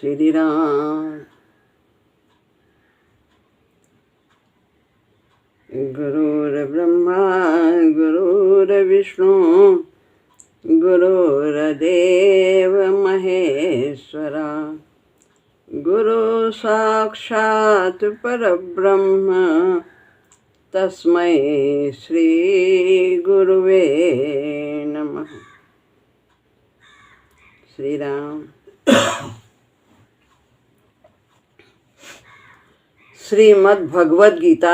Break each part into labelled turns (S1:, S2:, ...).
S1: श्री राम। गुरुर्ब्रह्मा गुरुर्विष्णु गुरुर्देव महेश्वरा, गुरु साक्षात् परब्रह्म तस्मै श्री गुरुवे नमः। श्री राम। श्रीमद् भगवद गीता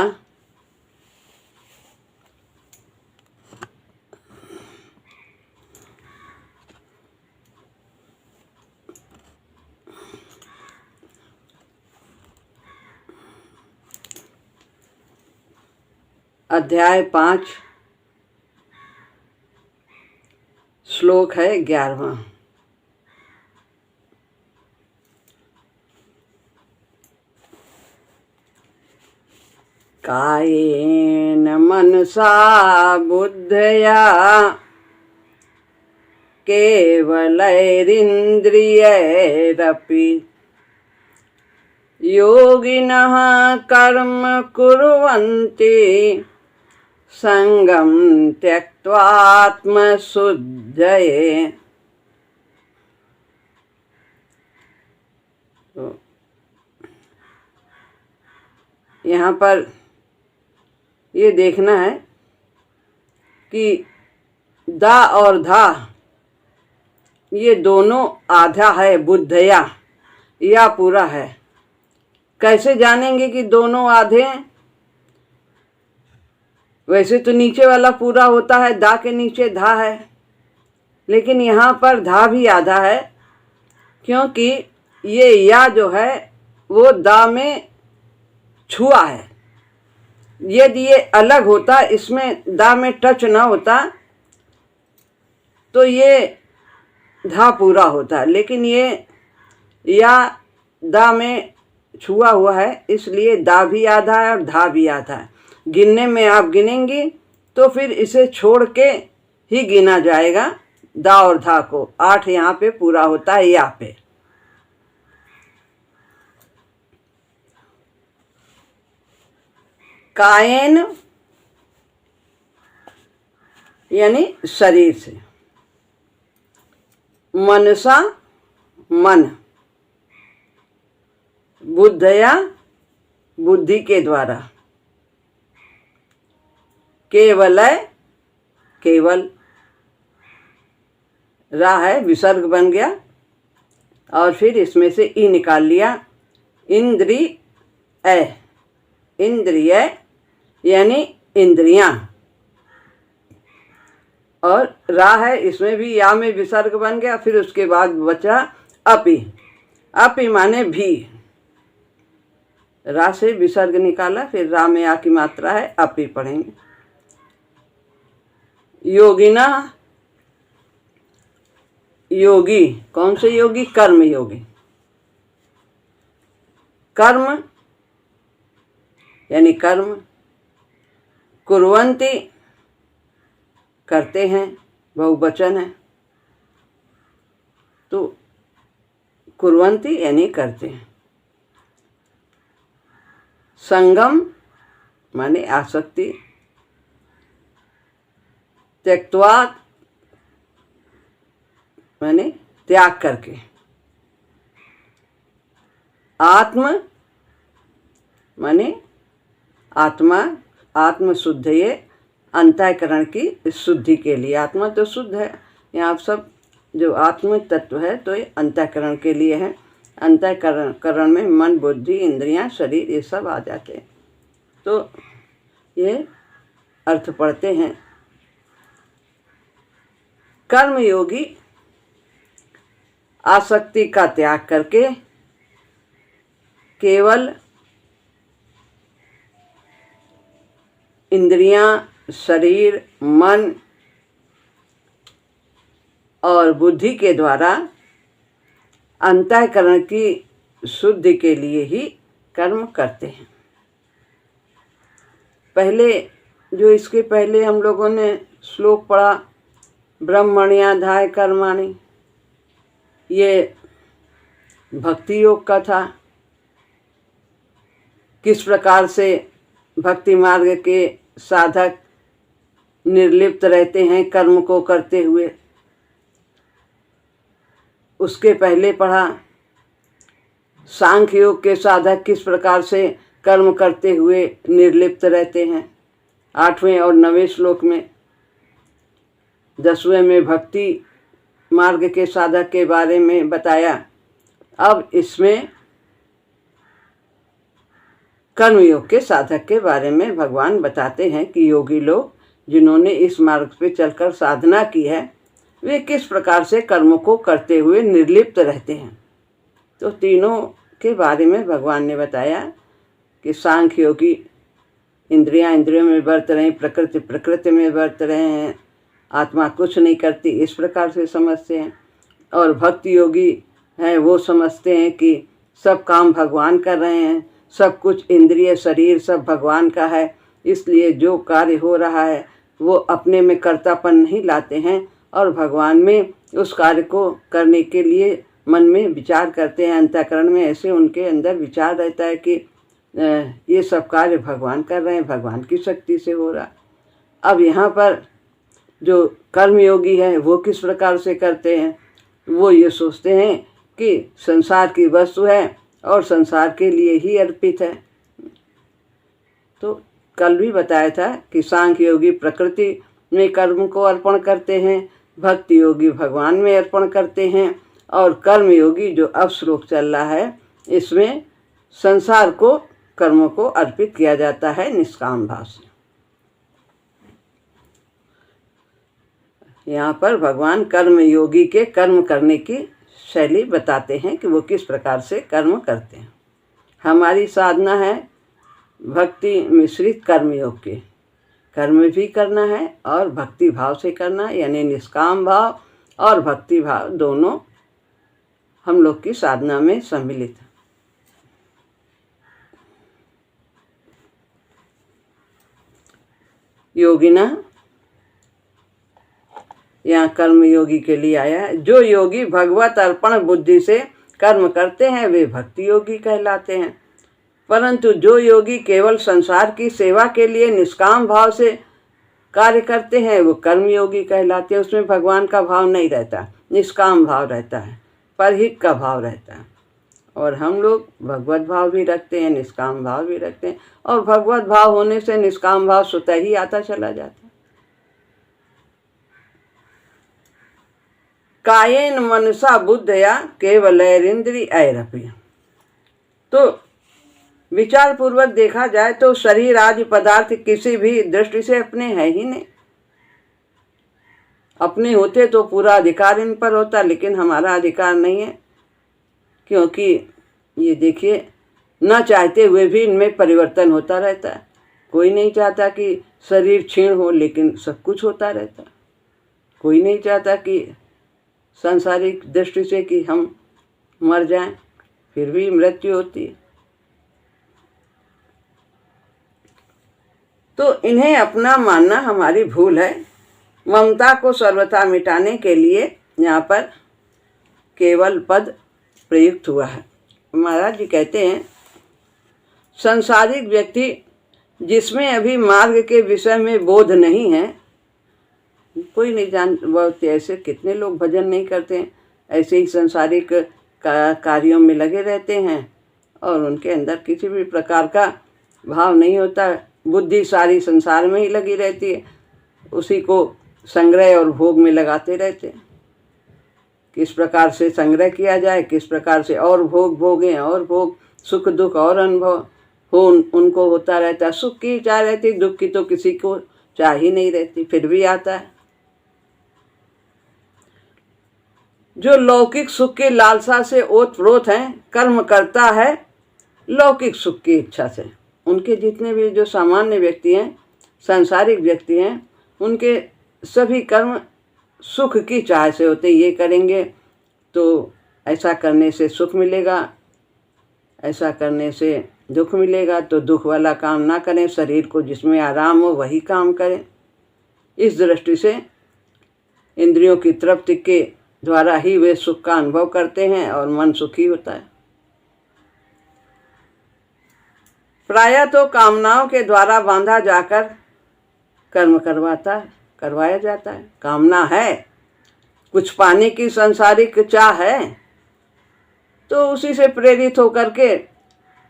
S1: अध्याय 5 श्लोक है 11वां। कायेन मनसा बुद्धया केवलैरिन्द्रियैरपि योगिनः कर्म कुर्वन्ति संगम त्यक्त्वात्मशुद्धये। तो यहाँ पर ये देखना है कि दा और धा ये दोनों आधा है, बुद्धया या पूरा है। कैसे जानेंगे कि दोनों आधे हैं? वैसे तो नीचे वाला पूरा होता है, दा के नीचे धा है, लेकिन यहाँ पर धा भी आधा है, क्योंकि ये या जो है वो दा में छुआ है। यदि ये अलग होता, इसमें दा में टच ना होता, तो ये धा पूरा होता, लेकिन ये या दा में छुआ हुआ है, इसलिए दा भी आधा है और धा भी आधा है। गिनने में आप गिनेंगी तो फिर इसे छोड़ के ही गिना जाएगा दा और धा को। 8 यहाँ पे पूरा होता है या पे। कायेन यानी शरीर से, मनसा मन, बुद्धया बुद्धि के द्वारा, केवलय केवल, रा है विसर्ग बन गया और फिर इसमें से ई निकाल लिया। इंद्रिय, इंद्रिय यानी इंद्रियां, और रा है इसमें भी या में विसर्ग बन गया, फिर उसके बाद बचा अपि। अपि माने भी, रा से विसर्ग निकाला, फिर रा में आ की मात्रा है, अपि पढ़ेंगे। योगिना, योगी कौन से योगी? कर्म योगी। कर्म यानी कर्म, कुर्वन्ति करते हैं, बहुवचन है, तो कुर्वन्ति यानी करते हैं। संगम माने आसक्ति, त्यक्त्वात् माने त्याग करके, आत्म माने आत्मा, आत्म शुद्ध, ये अंतःकरण की शुद्धि के लिए। आत्मा तो शुद्ध है, यहाँ सब जो आत्म तत्व है तो ये अंतःकरण के लिए है। अंतःकरण में मन, बुद्धि, इंद्रियां, शरीर ये सब आ जाते हैं। तो ये अर्थ पढ़ते हैं। कर्म योगी आसक्ति का त्याग करके केवल इंद्रियां, शरीर, मन और बुद्धि के द्वारा अंतःकरण की शुद्धि के लिए ही कर्म करते हैं। पहले जो इसके पहले हम लोगों ने श्लोक पढ़ा, ब्रह्मण्याधाय कर्माणि, ये भक्ति योग का था, किस प्रकार से भक्ति मार्ग के साधक निर्लिप्त रहते हैं कर्म को करते हुए। उसके पहले पढ़ा सांख्य योग के साधक किस प्रकार से कर्म करते हुए निर्लिप्त रहते हैं। 8वें और 9वें श्लोक में, 10वें में भक्ति मार्ग के साधक के बारे में बताया। अब इसमें कर्मयोग के साधक के बारे में भगवान बताते हैं कि योगी लोग जिन्होंने इस मार्ग पे चलकर साधना की है वे किस प्रकार से कर्मों को करते हुए निर्लिप्त रहते हैं। तो तीनों के बारे में भगवान ने बताया कि सांख्य योगी इंद्रियां इंद्रियों में बरत रहे हैं, प्रकृति प्रकृति में बरत रहे हैं, आत्मा कुछ नहीं करती, इस प्रकार से समझते हैं। और भक्ति योगी हैं वो समझते हैं कि सब काम भगवान कर रहे हैं, सब कुछ इंद्रिय शरीर सब भगवान का है, इसलिए जो कार्य हो रहा है वो अपने में कर्तापन नहीं लाते हैं और भगवान में उस कार्य को करने के लिए मन में विचार करते हैं। अंतःकरण में ऐसे उनके अंदर विचार रहता है कि ये सब कार्य भगवान कर रहे हैं, भगवान की शक्ति से हो रहा। अब यहाँ पर जो कर्मयोगी हैं वो किस प्रकार से करते हैं, वो ये सोचते हैं कि संसार की वस्तु है और संसार के लिए ही अर्पित है। तो कल भी बताया था कि सांख्य योगी प्रकृति में कर्म को अर्पण करते हैं, भक्ति योगी भगवान में अर्पण करते हैं और कर्म योगी जो अब श्लोक चल रहा है इसमें संसार को कर्मों को अर्पित किया जाता है निष्काम भाव से। यहाँ पर भगवान कर्म योगी के कर्म करने की शैली बताते हैं कि वो किस प्रकार से कर्म करते हैं। हमारी साधना है भक्ति मिश्रित कर्म योग की, कर्म भी करना है और भक्ति भाव से करना है, यानी निष्काम भाव और भक्ति भाव दोनों हम लोग की साधना में सम्मिलित है। योगिना यहाँ कर्म योगी के लिए आया है। जो योगी भगवत अर्पण बुद्धि से कर्म करते हैं वे भक्ति योगी कहलाते हैं, परंतु जो योगी केवल संसार की सेवा के लिए निष्काम भाव से कार्य करते हैं वो कर्म योगी कहलाते हैं। उसमें भगवान का भाव नहीं रहता, निष्काम भाव रहता है, परहित का भाव रहता है। और हम लोग भगवत भाव भी रखते हैं, निष्काम भाव भी रखते हैं, और भगवत भाव होने से निष्काम भाव स्वतः ही आता चला जाता है। कायेन मनसा बुद्धया केवलैरिंद्रि ऐरपि। तो विचार पूर्वक देखा जाए तो शरीर आदि पदार्थ किसी भी दृष्टि से अपने है ही नहीं। अपने होते तो पूरा अधिकार इन पर होता, लेकिन हमारा अधिकार नहीं है, क्योंकि ये देखिए न चाहते हुए भी इनमें परिवर्तन होता रहता है। कोई नहीं चाहता कि शरीर क्षीण हो, लेकिन सब कुछ होता रहता है। कोई नहीं चाहता कि सांसारिक दृष्टि से कि हम मर जाएं, फिर भी मृत्यु होती है। तो इन्हें अपना मानना हमारी भूल है। ममता को सर्वथा मिटाने के लिए यहाँ पर केवल पद प्रयुक्त हुआ है। महाराज जी कहते हैं संसारिक व्यक्ति जिसमें अभी मार्ग के विषय में बोध नहीं है, कोई नहीं जान, बहुत ऐसे कितने लोग भजन नहीं करते हैं, ऐसे ही संसारिक कार्यों में लगे रहते हैं और उनके अंदर किसी भी प्रकार का भाव नहीं होता। बुद्धि सारी संसार में ही लगी रहती है, उसी को संग्रह और भोग में लगाते रहते हैं। किस प्रकार से संग्रह किया जाए, किस प्रकार से और भोग भोगें और भोग, सुख दुख और अनुभव हो उनको होता रहता है। सुख की चाह रहती, दुख की तो किसी को चाह ही नहीं रहती, फिर भी आता है। जो लौकिक सुख की लालसा से ओतप्रोत हैं, कर्म करता है लौकिक सुख की इच्छा से। उनके जितने भी जो सामान्य व्यक्ति हैं, सांसारिक व्यक्ति हैं, उनके सभी कर्म सुख की चाह से होते। ये करेंगे तो ऐसा करने से सुख मिलेगा, ऐसा करने से दुख मिलेगा, तो दुख वाला काम ना करें, शरीर को जिसमें आराम हो वही काम करें। इस दृष्टि से इंद्रियों की तृप्ति के द्वारा ही वे सुख का अनुभव करते हैं और मन सुखी होता है। प्रायः तो कामनाओं के द्वारा बांधा जाकर कर्म करवाया जाता है। कामना है, कुछ पाने की सांसारिक चाह है, तो उसी से प्रेरित होकर के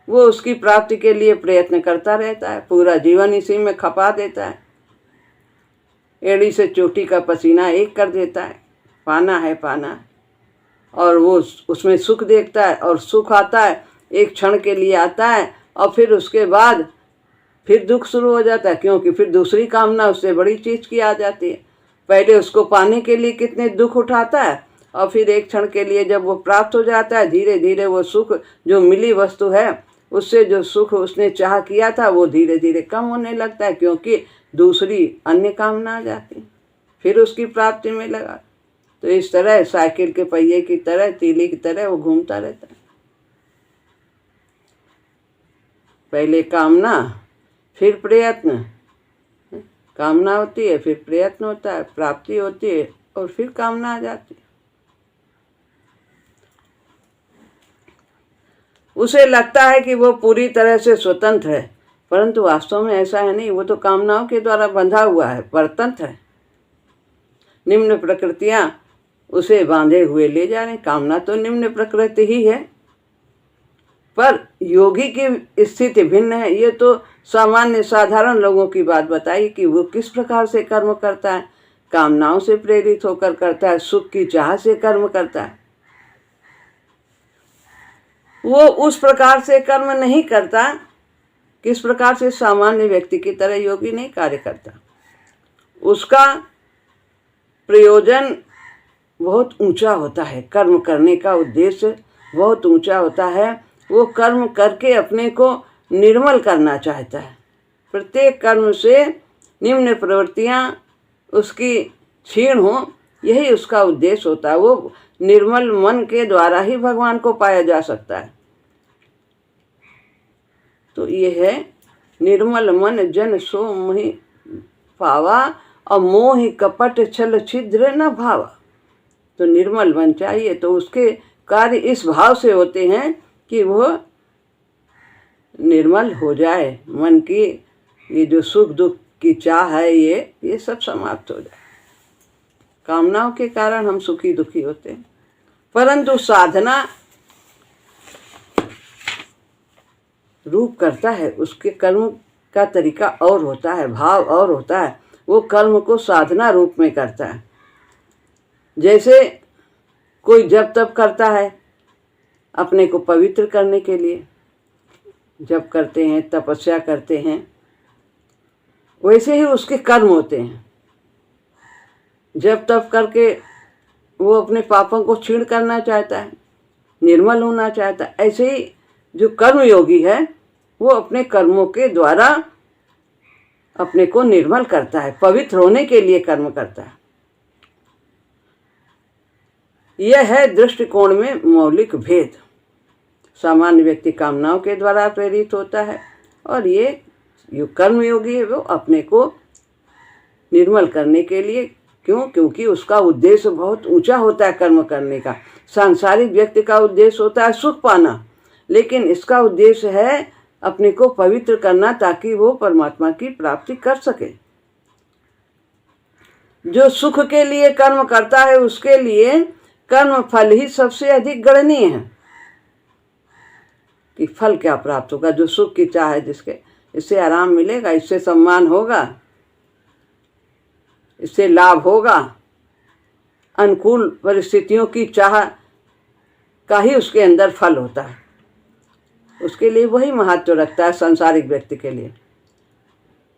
S1: वो उसकी प्राप्ति के लिए प्रयत्न करता रहता है, पूरा जीवन इसी में खपा देता है, एड़ी से चोटी का पसीना एक कर देता है। पाना है, और वो उसमें सुख देखता है, और सुख आता है, एक क्षण के लिए आता है, और फिर उसके बाद फिर दुख शुरू हो जाता है, क्योंकि फिर दूसरी कामना उससे बड़ी चीज की आ जाती है। पहले उसको पाने के लिए कितने दुख उठाता है, और फिर एक क्षण के लिए जब वो प्राप्त हो जाता है, धीरे धीरे वो सुख जो मिली वस्तु है, उससे जो सुख उसने चाह किया था वो धीरे धीरे कम होने लगता है, क्योंकि दूसरी अन्य कामना आ जाती, फिर उसकी प्राप्ति में लगा। तो इस तरह साइकिल के पहिए की तरह, तीली की तरह वो घूमता रहता है। पहले कामना, फिर प्रयत्न, कामना होती है, फिर प्रयत्न होता है, प्राप्ति होती है, और फिर कामना आ जाती है। उसे लगता है कि वो पूरी तरह से स्वतंत्र है, परंतु वास्तव में ऐसा है नहीं। वो तो कामनाओं के द्वारा बंधा हुआ है, परतंत्र है। निम्न प्रकृतियां उसे बांधे हुए ले जा रहे। कामना तो निम्न प्रकृति ही है, पर योगी की स्थिति भिन्न है। ये तो सामान्य साधारण लोगों की बात बताई कि वो किस प्रकार से कर्म करता है। कामनाओं से प्रेरित होकर करता है, सुख की चाह से कर्म करता है। वो उस प्रकार से कर्म नहीं करता किस प्रकार से सामान्य व्यक्ति की तरह योगी नहीं कार्य करता। उसका प्रयोजन बहुत ऊंचा होता है, कर्म करने का उद्देश्य बहुत ऊंचा होता है। वो कर्म करके अपने को निर्मल करना चाहता है। प्रत्येक कर्म से निम्न प्रवृत्तियां उसकी क्षीण हो, यही उसका उद्देश्य होता है। वो निर्मल मन के द्वारा ही भगवान को पाया जा सकता है। तो ये है निर्मल मन जन सो मोहि पावा, और मोहि कपट छल छिद्र न भावा। तो निर्मल मन चाहिए, तो उसके कार्य इस भाव से होते हैं कि वो निर्मल हो जाए, मन की ये जो सुख दुख की चाह है ये सब समाप्त हो जाए। कामनाओं के कारण हम सुखी दुखी होते हैं, परंतु साधना रूप करता है, उसके कर्म का तरीका और होता है, भाव और होता है। वो कर्म को साधना रूप में करता है। जैसे कोई जप तप करता है अपने को पवित्र करने के लिए, जप करते हैं, तपस्या करते हैं, वैसे ही उसके कर्म होते हैं। जप तप करके वो अपने पापों को क्षीण करना चाहता है, निर्मल होना चाहता है। ऐसे ही जो कर्म योगी है वो अपने कर्मों के द्वारा अपने को निर्मल करता है, पवित्र होने के लिए कर्म करता है। यह है दृष्टिकोण में मौलिक भेद। सामान्य व्यक्ति कामनाओं के द्वारा प्रेरित होता है, और ये जो कर्मयोगी है वो अपने को निर्मल करने के लिए। क्योंकि उसका उद्देश्य बहुत ऊंचा होता है कर्म करने का। सांसारिक व्यक्ति का उद्देश्य होता है सुख पाना, लेकिन इसका उद्देश्य है अपने को पवित्र करना, ताकि वो परमात्मा की प्राप्ति कर सके। जो सुख के लिए कर्म करता है उसके लिए कर्म फल ही सबसे अधिक गणनीय है कि फल क्या प्राप्त होगा। जो सुख की चाह है, जिसके इससे आराम मिलेगा, इससे सम्मान होगा, इससे लाभ होगा, अनुकूल परिस्थितियों की चाह का ही उसके अंदर फल होता है, उसके लिए वही महत्व रखता है। सांसारिक व्यक्ति के लिए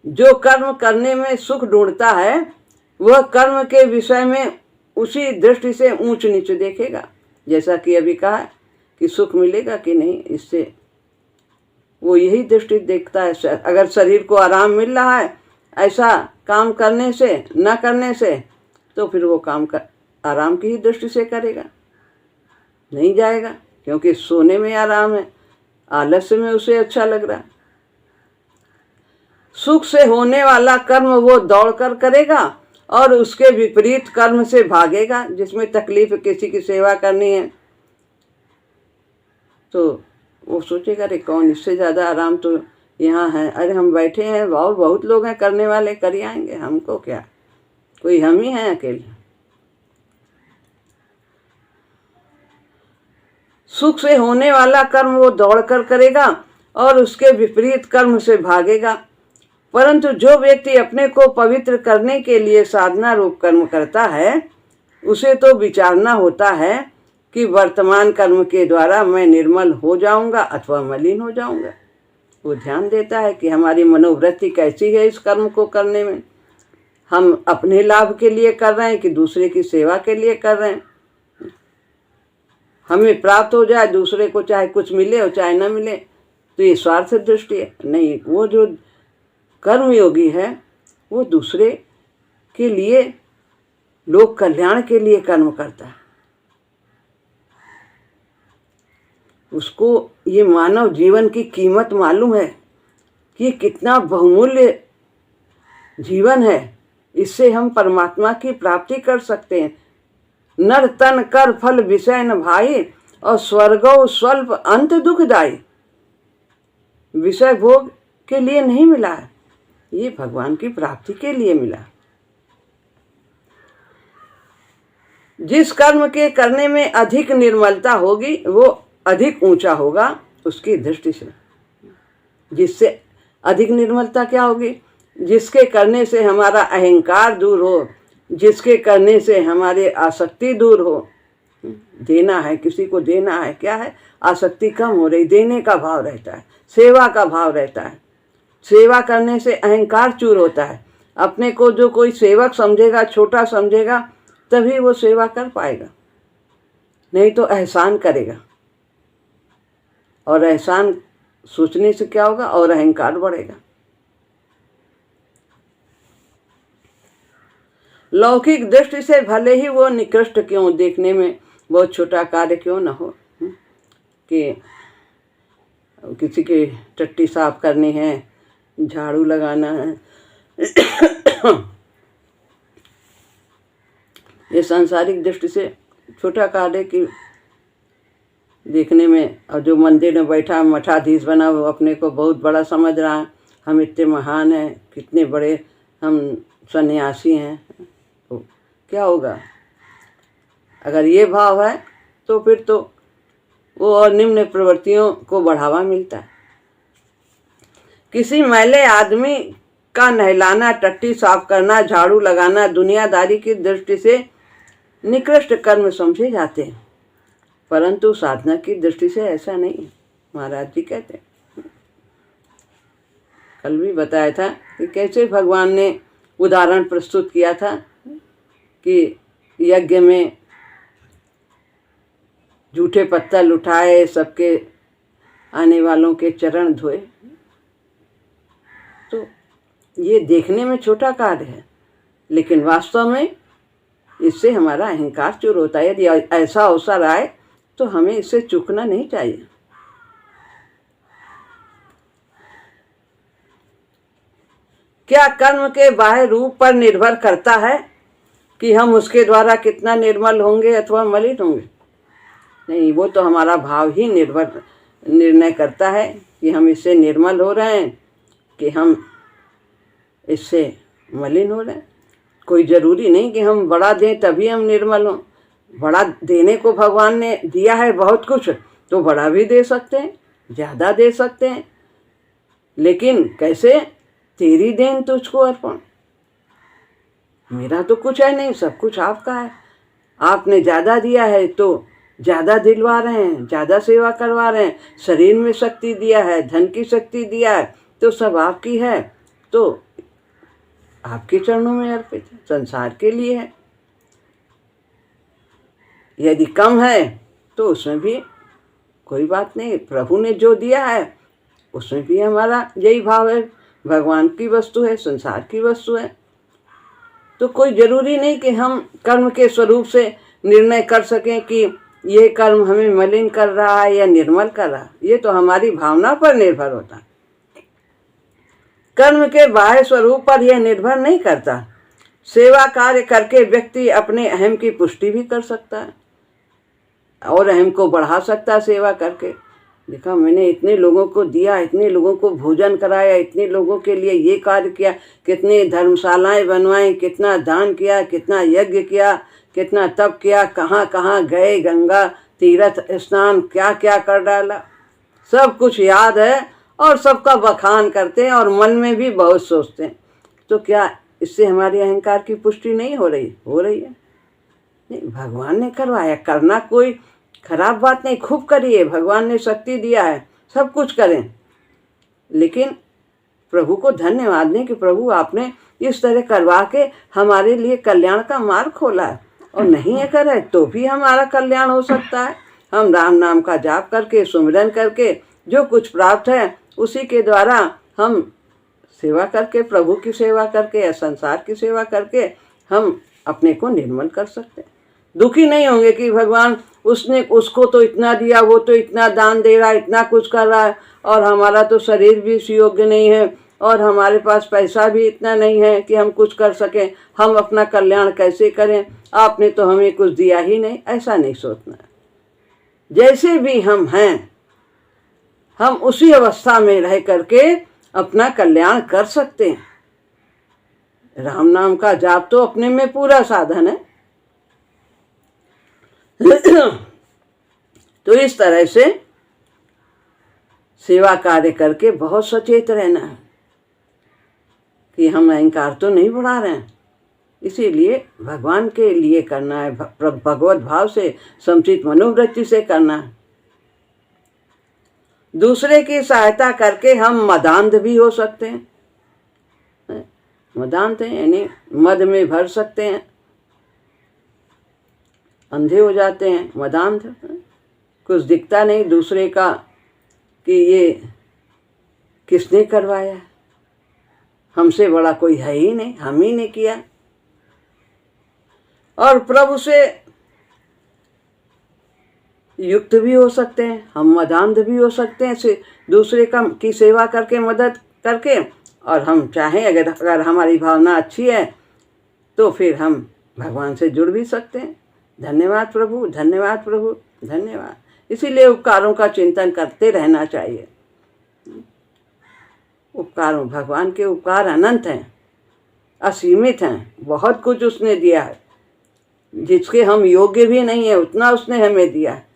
S1: जो कर्म करने में सुख ढूंढता है वह कर्म के विषय में उसी दृष्टि से ऊंच नीच देखेगा। जैसा कि अभी कहा कि सुख मिलेगा कि नहीं, इससे वो यही दृष्टि देखता है। अगर शरीर को आराम मिल रहा है ऐसा काम करने से, न करने से, तो फिर वो काम आराम की ही दृष्टि से करेगा, नहीं जाएगा, क्योंकि सोने में आराम है, आलस्य में उसे अच्छा लग रहा है। सुख से होने वाला कर्म वो दौड़ कर करेगा, और उसके विपरीत कर्म से भागेगा, जिसमें तकलीफ किसी की सेवा करनी है, तो वो सोचेगा अरे कौन, इससे ज़्यादा आराम तो यहाँ है, अरे हम बैठे हैं और बहुत लोग हैं करने वाले, कर ही आएंगे, हमको क्या, कोई हम ही हैं अकेले। सुख से होने वाला कर्म वो दौड़ कर करेगा और उसके विपरीत कर्म से भागेगा। परंतु जो व्यक्ति अपने को पवित्र करने के लिए साधना रूप कर्म करता है, उसे तो विचारना होता है कि वर्तमान कर्म के द्वारा मैं निर्मल हो जाऊंगा अथवा मलिन हो जाऊंगा। वो ध्यान देता है कि हमारी मनोवृत्ति कैसी है इस कर्म को करने में, हम अपने लाभ के लिए कर रहे हैं कि दूसरे की सेवा के लिए कर रहे हैं। हमें प्राप्त हो जाए, दूसरे को चाहे कुछ मिले और चाहे न मिले, तो ये स्वार्थ दृष्टि है। नहीं, वो जो कर्मयोगी है वो दूसरे के लिए, लोक कल्याण के लिए कर्म करता है। उसको ये मानव जीवन की कीमत मालूम है कि कितना बहुमूल्य जीवन है, इससे हम परमात्मा की प्राप्ति कर सकते हैं। नर तन कर फल विषय न भाई, और स्वर्गो स्वल्प अंत दुखदाई। विषय भोग के लिए नहीं मिला है, ये भगवान की प्राप्ति के लिए मिला। जिस कर्म के करने में अधिक निर्मलता होगी वो अधिक ऊंचा होगा उसकी दृष्टि से। जिससे अधिक निर्मलता क्या होगी? जिसके करने से हमारा अहंकार दूर हो, जिसके करने से हमारे आसक्ति दूर हो। देना है, किसी को देना है, क्या है, आसक्ति कम हो रही, देने का भाव रहता है, सेवा का भाव रहता है। सेवा करने से अहंकार चूर होता है। अपने को जो कोई सेवक समझेगा, छोटा समझेगा, तभी वो सेवा कर पाएगा, नहीं तो एहसान करेगा। और एहसान सोचने से क्या होगा? और अहंकार बढ़ेगा। लौकिक दृष्टि से भले ही वो निकृष्ट क्यों, देखने में बहुत छोटा कार्य क्यों न हो, कि किसी की टट्टी साफ करनी है, झाड़ू लगाना है, ये सांसारिक दृष्टि से छोटा कार्य की देखने में। और जो मंदिर में बैठा मठाधीश बना, वो अपने को बहुत बड़ा समझ रहा है, हम इतने महान हैं, कितने बड़े हम सन्यासी हैं, तो क्या होगा? अगर ये भाव है तो फिर तो वो और निम्न प्रवृत्तियों को बढ़ावा मिलता है। किसी मैले आदमी का नहलाना, टट्टी साफ करना, झाड़ू लगाना दुनियादारी की दृष्टि से निकृष्ट कर्म समझे जाते हैं, परंतु साधना की दृष्टि से ऐसा नहीं है। महाराज जी कहते हैं, कल भी बताया था कि कैसे भगवान ने उदाहरण प्रस्तुत किया था कि यज्ञ में जूठे पत्तल उठाए, सबके आने वालों के चरण धोए। तो ये देखने में छोटा कार्य है, लेकिन वास्तव में इससे हमारा अहंकार चूर होता है। यदि ऐसा अवसर आए तो हमें इससे चूकना नहीं चाहिए। क्या कर्म के बाह्य रूप पर निर्भर करता है कि हम उसके द्वारा कितना निर्मल होंगे अथवा मलिन होंगे? नहीं, वो तो हमारा भाव ही निर्णय करता है कि हम इससे निर्मल हो रहे हैं कि हम इससे मलिन हो रहे हैं। कोई ज़रूरी नहीं कि हम बड़ा दें तभी हम निर्मल हों। बड़ा देने को भगवान ने दिया है बहुत कुछ, तो बड़ा भी दे सकते हैं, ज़्यादा दे सकते हैं, लेकिन कैसे? तेरी देन तुझको अर्पण। मेरा तो कुछ है नहीं, सब कुछ आपका है। आपने ज़्यादा दिया है तो ज़्यादा दिलवा रहे हैं, ज़्यादा सेवा करवा रहे हैं। शरीर में शक्ति दिया है, धन की शक्ति दिया है, तो सब आपकी है, तो आपके चरणों में अर्पित है, संसार के लिए है। यदि कम है तो उसमें भी कोई बात नहीं, प्रभु ने जो दिया है उसमें भी हमारा यही भाव है, भगवान की वस्तु है, संसार की वस्तु है। तो कोई ज़रूरी नहीं कि हम कर्म के स्वरूप से निर्णय कर सकें कि ये कर्म हमें मलिन कर रहा है या निर्मल कर रहा है। ये तो हमारी भावना पर निर्भर होता है। कर्म के बाह्य स्वरूप पर यह निर्भर नहीं करता। सेवा कार्य करके व्यक्ति अपने अहम की पुष्टि भी कर सकता है और अहम को बढ़ा सकता है सेवा करके। देखा, मैंने इतने लोगों को दिया, इतने लोगों को भोजन कराया, इतने लोगों के लिए ये कार्य किया, कितनी धर्मशालाएं बनवाई, कितना दान किया, कितना यज्ञ किया, कितना तप किया, कहाँ कहाँ गए, गंगा तीर्थ स्नान क्या क्या कर डाला, सब कुछ याद है और सबका बखान करते हैं और मन में भी बहुत सोचते हैं। तो क्या इससे हमारे अहंकार की पुष्टि नहीं हो रही? हो रही है। नहीं, भगवान ने करवाया, करना कोई खराब बात नहीं, खूब करिए, भगवान ने शक्ति दिया है, सब कुछ करें, लेकिन प्रभु को धन्यवाद दें कि प्रभु आपने इस तरह करवा के हमारे लिए कल्याण का मार्ग खोला है, और नहीं है करे तो भी हमारा कल्याण हो सकता है। हम राम नाम का जाप करके, सुमिरन करके जो कुछ प्राप्त है उसी के द्वारा हम सेवा करके, प्रभु की सेवा करके या संसार की सेवा करके हम अपने को निर्मल कर सकते हैं। दुखी नहीं होंगे कि भगवान उसने उसको तो इतना दिया, वो तो इतना दान दे रहा है, इतना कुछ कर रहा है, और हमारा तो शरीर भी इस योग्य नहीं है और हमारे पास पैसा भी इतना नहीं है कि हम कुछ कर सकें, हम अपना कल्याण कैसे करें, आपने तो हमें कुछ दिया ही नहीं। ऐसा नहीं सोचना है। जैसे भी हम हैं, हम उसी अवस्था में रह करके अपना कल्याण कर सकते हैं। राम नाम का जाप तो अपने में पूरा साधन है। तो इस तरह से सेवा कार्य करके बहुत सचेत रहना है कि हम अहंकार तो नहीं बढ़ा रहे हैं, इसीलिए भगवान के लिए करना है, भगवत भाव से, समुचित मनोवृत्ति से करना है। दूसरे की सहायता करके हम मदांध भी हो सकते हैं। मदांध है यानी मद में भर सकते हैं, अंधे हो जाते हैं। मदांध कुछ दिखता नहीं दूसरे का कि ये किसने करवाया, हमसे बड़ा कोई है ही नहीं, हम ही ने किया। और प्रभु से युक्त भी हो सकते हैं, हम मदांध भी हो सकते हैं से दूसरे की सेवा करके, मदद करके, और हम चाहें अगर हमारी भावना अच्छी है तो फिर हम भगवान से जुड़ भी सकते हैं। धन्यवाद प्रभु, धन्यवाद प्रभु, धन्यवाद। इसीलिए उपकारों का चिंतन करते रहना चाहिए। उपकारों, भगवान के उपकार अनंत हैं, असीमित हैं, बहुत कुछ उसने दिया है, जिसके हम योग्य भी नहीं है उतना उसने हमें दिया है।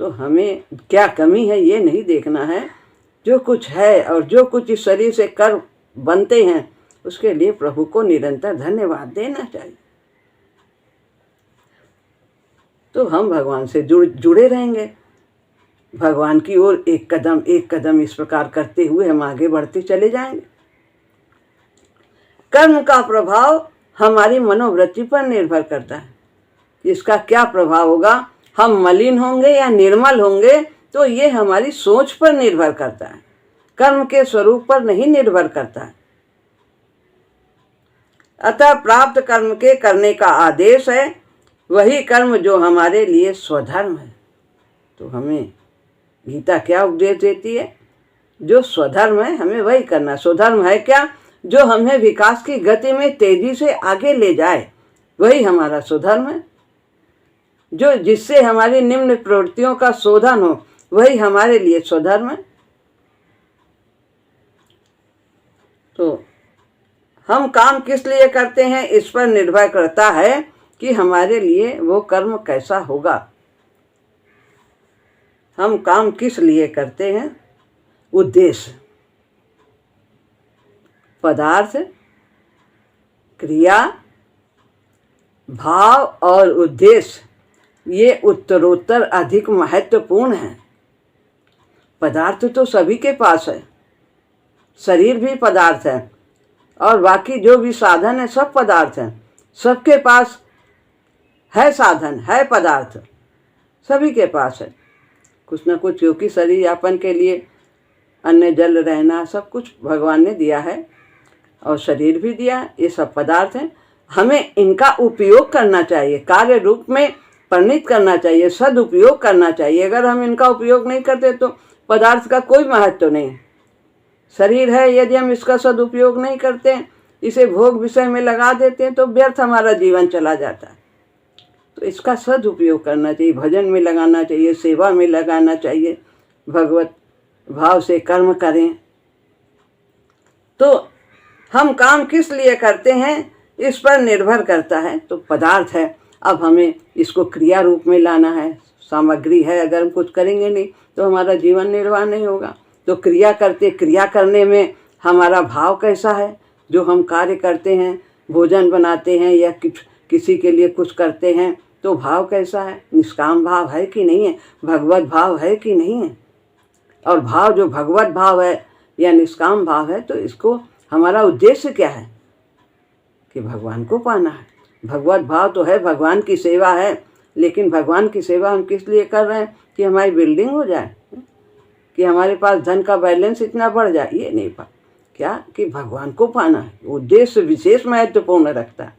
S1: तो हमें क्या कमी है ये नहीं देखना है, जो कुछ है और जो कुछ इस शरीर से कर बनते हैं उसके लिए प्रभु को निरंतर धन्यवाद देना चाहिए। तो हम भगवान से जुड़े रहेंगे, भगवान की ओर एक कदम इस प्रकार करते हुए हम आगे बढ़ते चले जाएंगे। कर्म का प्रभाव हमारी मनोवृत्ति पर निर्भर करता है, इसका क्या प्रभाव होगा, हम मलिन होंगे या निर्मल होंगे, तो ये हमारी सोच पर निर्भर करता है, कर्म के स्वरूप पर नहीं निर्भर करता है। अतः प्राप्त कर्म के करने का आदेश है, वही कर्म जो हमारे लिए स्वधर्म है। तो हमें गीता क्या उपदेश देती है, जो स्वधर्म है हमें वही करना। स्वधर्म है क्या, जो हमें विकास की गति में तेजी से आगे ले जाए, वही हमारा स्वधर्म है। जो जिससे हमारी निम्न प्रवृत्तियों का शोधन हो, वही हमारे लिए स्वधर्म है। तो हम काम किस लिए करते हैं इस पर निर्भर करता है कि हमारे लिए वो कर्म कैसा होगा। हम काम किस लिए करते हैं, उद्देश्य, पदार्थ, क्रिया, भाव और उद्देश्य, ये उत्तरोत्तर अधिक महत्वपूर्ण है। पदार्थ तो सभी के पास है, शरीर भी पदार्थ है और बाकी जो भी साधन है सब पदार्थ हैं, सबके पास है साधन, है पदार्थ, सभी के पास है कुछ ना कुछ, क्योंकि शरीर यापन के लिए अन्न जल रहना सब कुछ भगवान ने दिया है और शरीर भी दिया है, ये सब पदार्थ हैं। हमें इनका उपयोग करना चाहिए, कार्य रूप में परिणित करना चाहिए, सदुपयोग करना चाहिए। अगर हम इनका उपयोग नहीं करते तो पदार्थ का कोई महत्व नहीं। शरीर है, यदि हम इसका सदुपयोग नहीं करते इसे भोग विषय में लगा देते हैं तो व्यर्थ हमारा जीवन चला जाता है। तो इसका सदुपयोग करना चाहिए, भजन में लगाना चाहिए, सेवा में लगाना चाहिए, भगवत भाव से कर्म करें। तो हम काम किस लिए करते हैं इस पर निर्भर करता है। तो पदार्थ है, अब हमें इसको क्रिया रूप में लाना है, सामग्री है, अगर हम कुछ करेंगे नहीं तो हमारा जीवन निर्वाह नहीं होगा। तो क्रिया करने में हमारा भाव कैसा है, जो हम कार्य करते हैं, भोजन बनाते हैं या किसी के लिए कुछ करते हैं तो भाव कैसा है, निष्काम भाव है कि नहीं है, भगवत भाव है कि नहीं है। और भाव जो भगवत भाव है या निष्काम भाव है तो इसको हमारा उद्देश्य क्या है कि भगवान को पाना है। भगवत भाव तो है, भगवान की सेवा है, लेकिन भगवान की सेवा हम किस लिए कर रहे हैं कि हमारी बिल्डिंग हो जाए, कि हमारे पास धन का बैलेंस इतना बढ़ जाए, ये नहीं पा क्या कि भगवान को पाना है। उद्देश्य विशेष महत्वपूर्ण रखता है।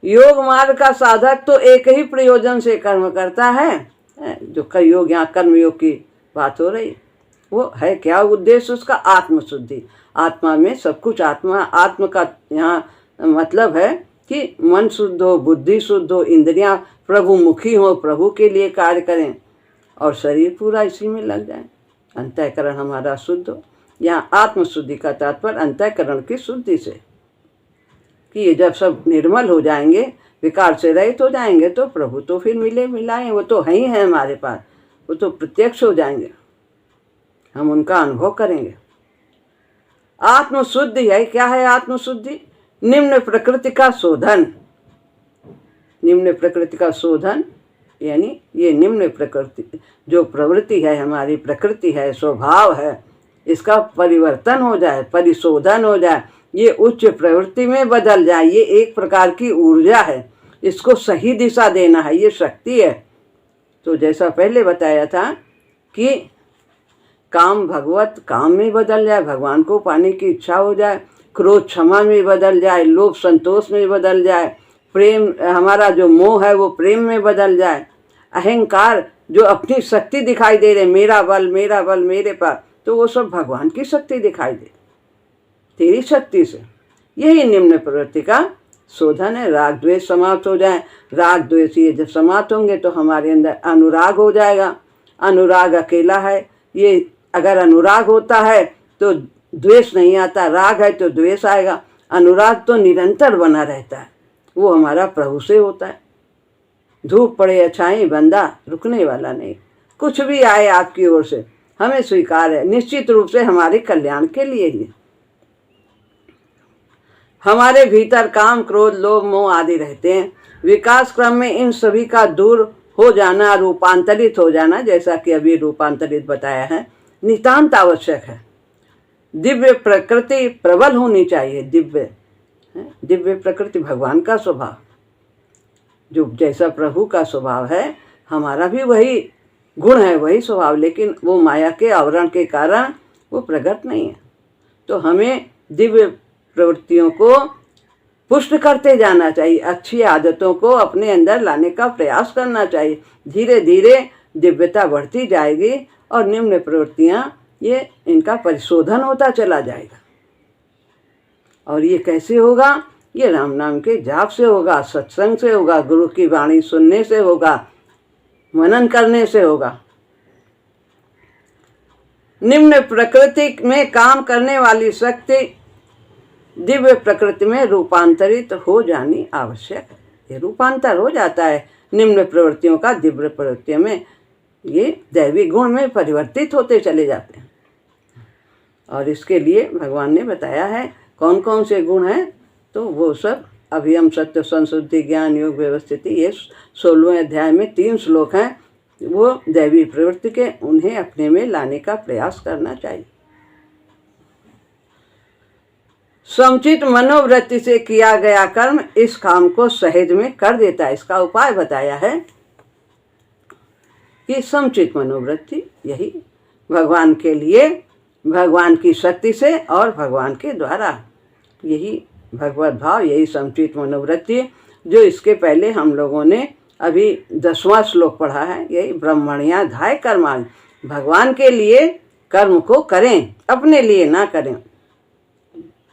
S1: योग मार्ग का साधक तो एक ही प्रयोजन से कर्म करता है, जो योग यहाँ कर्म योग की बात हो रही, वो है क्या उद्देश्य उसका, आत्मशुद्धि। आत्मा में सब कुछ, आत्म का यहाँ मतलब है कि मन शुद्ध हो, बुद्धि शुद्ध हो, इंद्रियां प्रभुमुखी हो, प्रभु के लिए कार्य करें और शरीर पूरा इसी में लग जाए, अंतःकरण हमारा शुद्ध हो। यहाँ आत्मशुद्धि का तात्पर्य अंतःकरण की शुद्धि से, कि ये जब सब निर्मल हो जाएंगे, विकार से रहित हो जाएंगे तो प्रभु तो फिर मिलाएं, वो तो है ही है हमारे पास, वो तो प्रत्यक्ष हो जाएंगे, हम उनका अनुभव करेंगे। आत्मशुद्धि है, क्या है आत्मशुद्धि? निम्न प्रकृति का शोधन। निम्न प्रकृति का शोधन यानी ये निम्न प्रकृति जो प्रवृत्ति है, हमारी प्रकृति है, स्वभाव है, इसका परिवर्तन हो जाए, परिशोधन हो जाए, ये उच्च प्रवृत्ति में बदल जाए। ये एक प्रकार की ऊर्जा है, इसको सही दिशा देना है, ये शक्ति है। तो जैसा पहले बताया था कि काम भगवत काम में बदल जाए, भगवान को पाने की इच्छा हो जाए, क्रोध क्षमा में बदल जाए, लोभ संतोष में बदल जाए, प्रेम हमारा जो मोह है वो प्रेम में बदल जाए, अहंकार जो अपनी शक्ति दिखाई दे रहे, मेरा बल मेरे पास, तो वो सब भगवान की शक्ति दिखाई दे, तेरी शक्ति से। यही निम्न प्रवृत्ति का शोधन है। राग द्वेष समाप्त हो जाए, राग द्वेष ये जब समाप्त होंगे तो हमारे अंदर अनुराग हो जाएगा। अनुराग अकेला है, ये अगर अनुराग होता है तो द्वेष नहीं आता, राग है तो द्वेष आएगा। अनुराग तो निरंतर बना रहता है, वो हमारा प्रभु से होता है। धूप पड़े या छाई, बंदा रुकने वाला नहीं, कुछ भी आए आपकी ओर से हमें स्वीकार है, निश्चित रूप से हमारे कल्याण के लिए ही। हमारे भीतर काम क्रोध लोभ मोह आदि रहते हैं, विकास क्रम में इन सभी का दूर हो जाना, रूपांतरित हो जाना, जैसा कि अभी रूपांतरित बताया है, नितांत आवश्यक है। दिव्य प्रकृति प्रबल होनी चाहिए। दिव्य प्रकृति भगवान का स्वभाव, जो जैसा प्रभु का स्वभाव है हमारा भी वही गुण है, वही स्वभाव, लेकिन वो माया के आवरण के कारण वो प्रकट नहीं है। तो हमें दिव्य प्रवृत्तियों को पुष्ट करते जाना चाहिए, अच्छी आदतों को अपने अंदर लाने का प्रयास करना चाहिए। धीरे धीरे दिव्यता बढ़ती जाएगी और निम्न प्रवृत्तियाँ ये इनका परिशोधन होता चला जाएगा। और ये कैसे होगा? ये राम नाम के जाप से होगा, सत्संग से होगा, गुरु की वाणी सुनने से होगा, मनन करने से होगा। निम्न प्रकृति में काम करने वाली शक्ति दिव्य प्रकृति में रूपांतरित हो जानी आवश्यक है। ये रूपांतर हो जाता है निम्न प्रवृत्तियों का दिव्य प्रवृत्तियों में, ये दैवी गुण में परिवर्तित होते चले जाते हैं। और इसके लिए भगवान ने बताया है कौन कौन से गुण हैं, तो वो सब अभियम सत्य संशुद्धि ज्ञान योग व्यवस्थिति, ये 16वें अध्याय में 3 श्लोक हैं, वो दैवी प्रवृत्ति के, उन्हें अपने में लाने का प्रयास करना चाहिए। समुचित मनोवृत्ति से किया गया कर्म इस काम को सहज में कर देता है। इसका उपाय बताया है कि समुचित मनोवृत्ति, यही भगवान के लिए, भगवान की शक्ति से और भगवान के द्वारा, यही भगवत भाव, यही समुचित मनोवृत्ति, जो इसके पहले हम लोगों ने अभी 10वां श्लोक पढ़ा है, यही ब्रह्मण्याधाय कर्माणि, भगवान के लिए कर्म को करें, अपने लिए ना करें।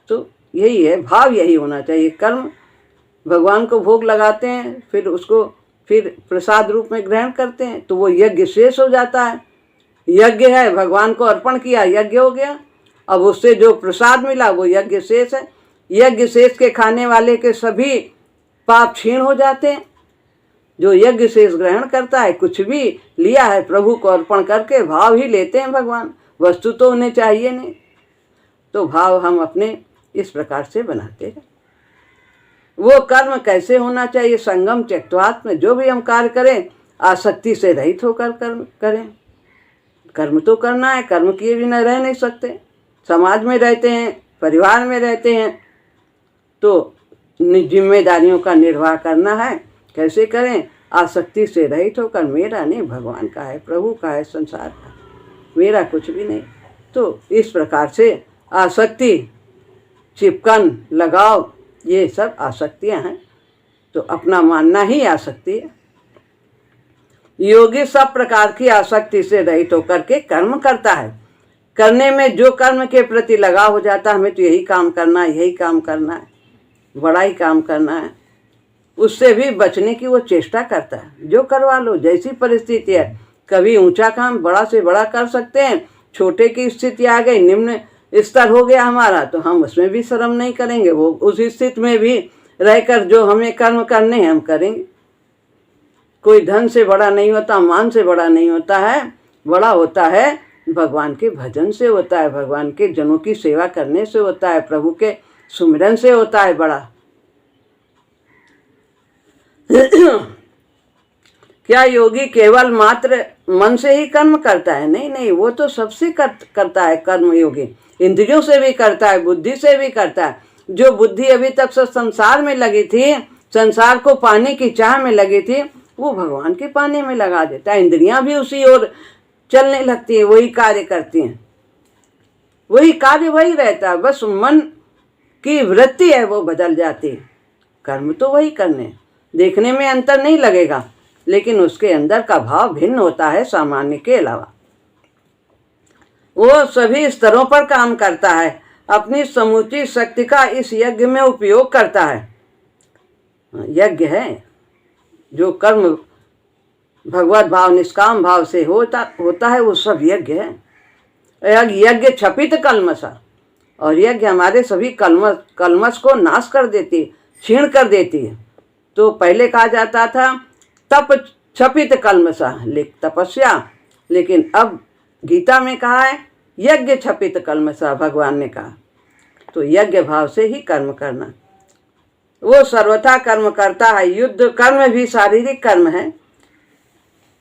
S1: तो यही है, भाव यही होना चाहिए। कर्म भगवान को भोग लगाते हैं, फिर उसको फिर प्रसाद रूप में ग्रहण करते हैं, तो वो यज्ञ शेष हो जाता है। यज्ञ है, भगवान को अर्पण किया, यज्ञ हो गया। अब उससे जो प्रसाद मिला वो यज्ञ शेष है। यज्ञ शेष के खाने वाले के सभी पाप क्षीण हो जाते हैं। जो यज्ञ शेष ग्रहण करता है, कुछ भी लिया है प्रभु को अर्पण करके, भाव ही लेते हैं भगवान, वस्तु तो उन्हें चाहिए नहीं। तो भाव हम अपने इस प्रकार से बनाते हैं। वो कर्म कैसे होना चाहिए? संगम त्यक्त्वात्म, जो भी हम कार्य करें आसक्ति से रहित होकर कर्म करें। कर्म तो करना है, कर्म किए बिना रह नहीं सकते। समाज में रहते हैं, परिवार में रहते हैं, तो जिम्मेदारियों का निर्वाह करना है। कैसे करें? आसक्ति से रहित होकर, मेरा नहीं, भगवान का है, प्रभु का है, संसार का, मेरा कुछ भी नहीं। तो इस प्रकार से आसक्ति, चिपकन, लगाव, ये सब आसक्तियां हैं। तो अपना मानना ही आसक्ति है। योगी सब प्रकार की आसक्ति से रहित होकर के कर्म करता है। करने में जो कर्म के प्रति लगाव हो जाता है, हमें तो यही काम करना है, यही काम करना है, बड़ा ही काम करना है, उससे भी बचने की वो चेष्टा करता है। जो करवा लो, जैसी परिस्थिति है, कभी ऊंचा काम बड़ा से बड़ा कर सकते हैं, छोटे की स्थिति आ गई, निम्न स्तर हो गया हमारा, तो हम उसमें भी शर्म नहीं करेंगे। वो उस स्थिति में भी रहकर जो हमें कर्म करने हैं हम करेंगे। कोई धन से बड़ा नहीं होता, मान से बड़ा नहीं होता है, बड़ा होता है भगवान के भजन से होता है, भगवान के जनों की सेवा करने से होता है, प्रभु के सुमिरन से होता है बड़ा। क्या योगी केवल मात्र मन से ही कर्म करता है? नहीं नहीं, वो तो सबसे करता है कर्म। योगी इंद्रियों से भी करता है, बुद्धि से भी करता है। जो बुद्धि अभी तक संसार में लगी थी, संसार को पाने की चाह में लगी थी, वो भगवान के पाने में लगा देता है। इंद्रियां भी उसी ओर चलने लगती हैं, वही कार्य करती हैं, वही कार्य वही रहता है। बस मन की वृत्ति है वो बदल जाती है, कर्म तो वही करने। देखने में अंतर नहीं लगेगा, लेकिन उसके अंदर का भाव भिन्न होता है सामान्य के अलावा। वो सभी स्तरों पर काम करता है, अपनी समूची शक्ति का इस यज्ञ में उपयोग करता है। यज्ञ है जो कर्म भगवत भाव, निष्काम भाव से होता है, वो सब यज्ञ है। यज्ञ छपित कलमसा, और यज्ञ हमारे सभी कलमश को नाश कर देती, क्षीण कर देती है। तो पहले कहा जाता था तप छपित कलमसा, तपस्या, लेकिन अब गीता में कहा है यज्ञ छपित कलमसा, भगवान ने कहा। तो यज्ञ भाव से ही कर्म करना। वो सर्वथा कर्म करता है। युद्ध कर्म भी शारीरिक कर्म है,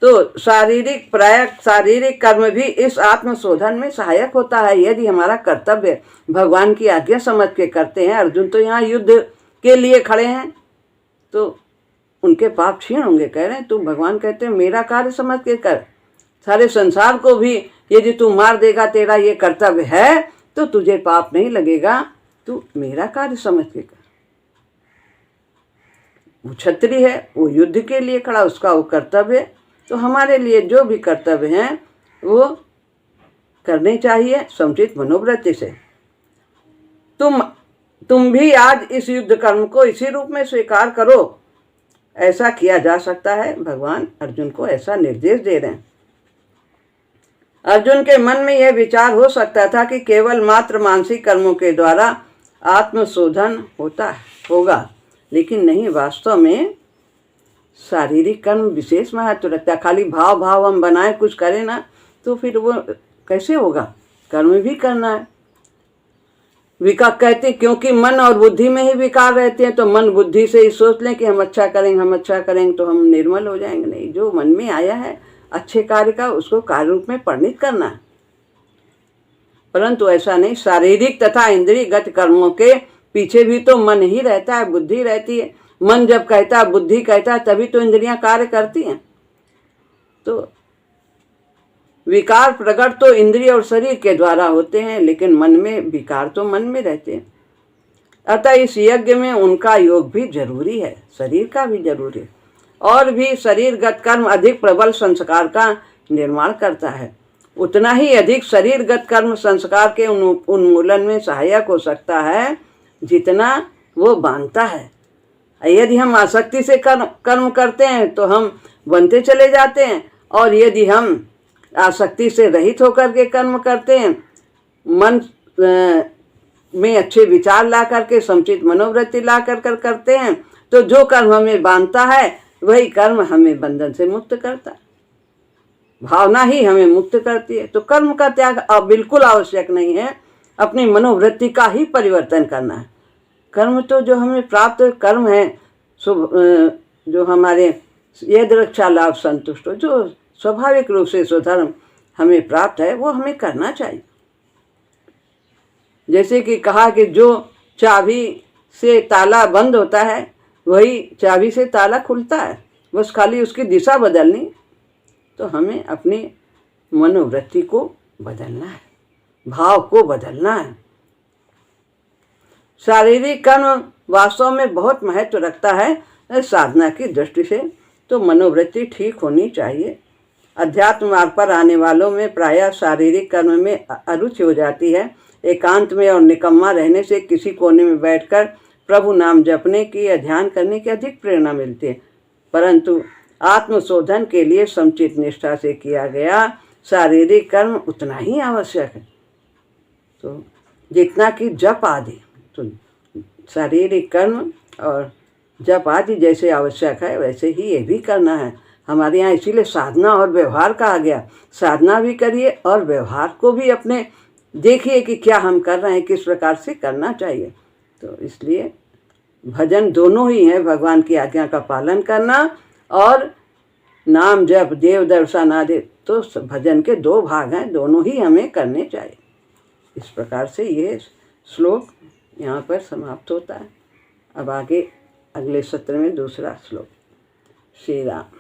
S1: तो शारीरिक कर्म भी इस आत्मशोधन में सहायक होता है, यदि हमारा कर्तव्य भगवान की आज्ञा समझ के करते हैं। अर्जुन तो यहाँ युद्ध के लिए खड़े हैं, तो उनके पाप क्षीण होंगे। कह रहे हैं तू, भगवान कहते हैं मेरा कार्य समझ के कर। सारे संसार को भी यदि तू मार देगा, तेरा ये कर्तव्य है, तो तुझे पाप नहीं लगेगा, तू मेरा कार्य समझ के कर। वो क्षत्रिय है, वो युद्ध के लिए खड़ा, उसका वो कर्तव्य है। तो हमारे लिए जो भी कर्तव्य हैं वो करने चाहिए समुचित मनोवृत्ति से। तुम भी आज इस युद्ध कर्म को इसी रूप में स्वीकार करो, ऐसा किया जा सकता है। भगवान अर्जुन को ऐसा निर्देश दे रहे हैं। अर्जुन के मन में यह विचार हो सकता था कि केवल मात्र मानसिक कर्मों के द्वारा आत्मशोधन होगा, लेकिन नहीं, वास्तव में शारीरिक कर्म विशेष महत्व रखता है। खाली भाव हम बनाए कुछ करें ना, तो फिर वो कैसे होगा? कर्म भी करना है। विकार कहते हैं क्योंकि मन और बुद्धि में ही विकार रहते हैं, तो मन बुद्धि से ही सोच लें कि हम अच्छा करेंगे तो हम निर्मल हो जाएंगे। नहीं, जो मन में आया है अच्छे कार्य का, उसको कार्य रूप में परिणित करना है। परंतु ऐसा नहीं, शारीरिक तथा इंद्रियगत कर्मों के पीछे भी तो मन ही रहता है, बुद्धि रहती है। मन जब कहता है, बुद्धि कहता है, तभी तो इंद्रियां कार्य करती हैं। तो विकार प्रकट तो इंद्रिय और शरीर के द्वारा होते हैं, लेकिन मन में विकार तो मन में रहते हैं। अतः इस यज्ञ में उनका योग भी जरूरी है, शरीर का भी जरूरी है। और भी शरीरगत कर्म अधिक प्रबल संस्कार का निर्माण करता है, उतना ही अधिक शरीरगत कर्म संस्कार के उन्मूलन में सहायक हो सकता है। जितना वो बांधता है। यदि हम आसक्ति से कर्म करते हैं तो हम बनते चले जाते हैं, और यदि हम आसक्ति से रहित होकर के कर्म करते हैं, मन में अच्छे विचार ला करके, समुचित मनोवृत्ति ला कर करते हैं, तो जो कर्म हमें बांधता है वही कर्म हमें बंधन से मुक्त करता है। भावना ही हमें मुक्त करती है। तो कर्म का त्याग अब बिल्कुल आवश्यक नहीं है, अपनी मनोवृत्ति का ही परिवर्तन करना है। कर्म तो जो हमें प्राप्त कर्म है, जो हमारे यद रक्षा लाभ संतुष्ट हो, जो स्वाभाविक रूप से स्वधर्म हमें प्राप्त है, वो हमें करना चाहिए। जैसे कि कहा कि जो चाबी से ताला बंद होता है वही चाबी से ताला खुलता है, बस खाली उसकी दिशा बदलनी। तो हमें अपनी मनोवृत्ति को बदलना है, भाव को बदलना है। शारीरिक कर्म वास्तव में बहुत महत्व रखता है साधना की दृष्टि से, तो मनोवृत्ति ठीक होनी चाहिए। अध्यात्म मार्ग पर आने वालों में प्रायः शारीरिक कर्म में अरुचि हो जाती है। एकांत में और निकम्मा रहने से किसी कोने में बैठकर प्रभु नाम जपने की या ध्यान करने की अधिक प्रेरणा मिलती है, परंतु आत्मशोधन के लिए समुचित निष्ठा से किया गया शारीरिक कर्म उतना ही आवश्यक है। तो जितना कि जप आदि, तो शारीरिक कर्म और जप आदि जैसे आवश्यक है वैसे ही ये भी करना है हमारे यहाँ। इसीलिए साधना और व्यवहार कहा गया। साधना भी करिए और व्यवहार को भी अपने देखिए कि क्या हम कर रहे हैं, किस प्रकार से करना चाहिए। तो इसलिए भजन दोनों ही है, भगवान की आज्ञा का पालन करना और नाम जप देव दर्शन आदि। तो भजन के दो भाग हैं, दोनों ही हमें करने चाहिए। इस प्रकार से ये श्लोक यहाँ पर समाप्त होता है। अब आगे अगले सत्र में दूसरा श्लोक। श्री राम।